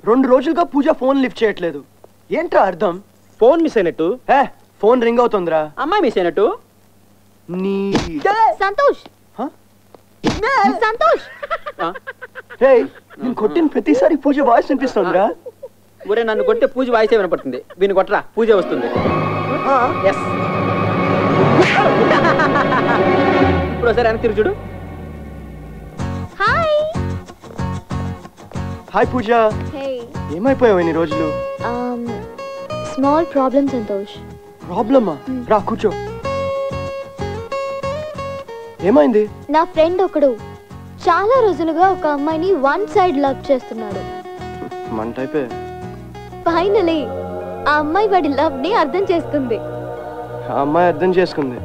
2 రోజులుగా పూజ phone lift చేయట్లేదు. ఏంట్రా అర్థం? ఫోన్ మిస్ అయినట్టు. ఫోన్ రింగ్ అవుతుందిరా. అమ్మాయి మిస్ అయినట్టు. సంతోష్ సంతోష్ నేను కొట్టిన ప్రతిసారి పూజ వాయిస్ వినిపిస్తుందిరా. ఊరే నన్ను కొట్టే పూజ వాయిసే వినపడుతుంది. వీని కొట్టరా పూజ వస్తుంది. ఇప్పుడు ఒకసారి వెనక్కి తిరిగి చూడు. హాయ్ హాయ్ పూజ. ఏమైపోయావు ఇన్ని రోజులు? Small problem Santosh. ప్రాబ్లమా? రా కూర్చో. ఏమైంది? నా ఫ్రెండ్ ఒకడు చాలా రోజులుగా ఒక అమ్మాయిని వన్ సైడ్ లవ్ చేస్తున్నాడు. మంటైపే. ఫైనలీ ఆ అమ్మాయి వాడి లవ్ ని అర్థం చేసుకుంది. ఆ అమ్మాయి అర్థం చేసుకుంది.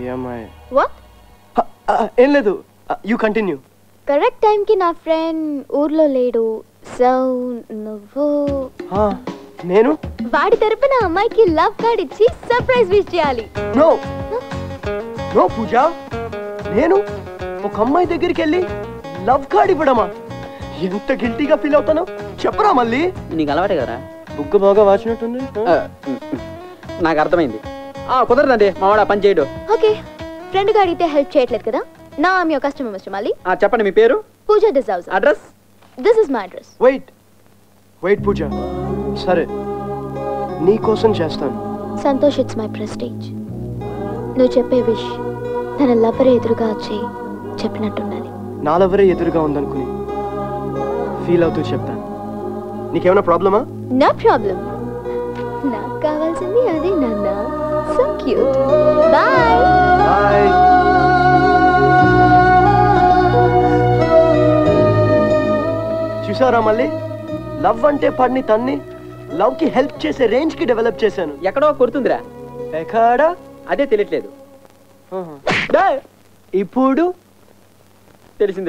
ఈ అమ్మాయి వాట్? ఏం లేదు, యు కంటిన్యూ. కరెక్ట్ టైం కి నా ఫ్రెండ్ ఊర్లో లేడు. సో నువ్వు నేను వాడి తరపున అమ్మాయికి లవ్ కార్డ్ ఇచ్చి సర్ప్రైజ్ విష్ చేయాలి. నో నో పూజ, నేను ఒక అమ్మాయి దగ్గరికి వెళ్ళి లవ్ కార్డ్ ఇవ్వడమా? ఎంత గిల్టీగా ఫీల్ అవుతాను చెప్పరా మళ్ళీ. నీకు అలవాటే కదా. బుక్ బాగా వాచినట్టుంది. నాకు అర్థమైంది. కుదరదండి మావాడు పని చేయడు. ఓకే, ఫ్రెండ్ గా అడిగితే హెల్ప్ చేయట్లేదు కదా. నా ఆమ్ యువర్ కస్టమర్ మిస్టర్ మళ్ళీ. చెప్పండి మీ పేరు? పూజ డిజౌజ్. Address? This is my address. Wait Pooja, సరే నీ కోసం చేస్తాను. Santosh, it's my prestige. నువ్వు చెప్పే విష్ తన లవరే ఎదురుగా వచ్చి చెప్పినట్టుండాలి. నా లవరే ఎదురుగా ఉందనుకుని ఫీల్ అవుతూ చెప్తాను. నీకేమైనా ప్రాబ్లమా? No problem. నాకు కావాల్సింది అదే నాన్న. So cute. Bye bye. చూసారా మళ్ళీ, లవ్ అంటే పడిని తన్ని లవ్ కి హెల్ప్ చేసే రేంజ్ కి డెవలప్ చేశాను. ఎక్కడో కొడుతుందిరా. ఎక్కడా? అదే తెలియట్లేదు. ఇప్పుడు తెలిసిందిరా.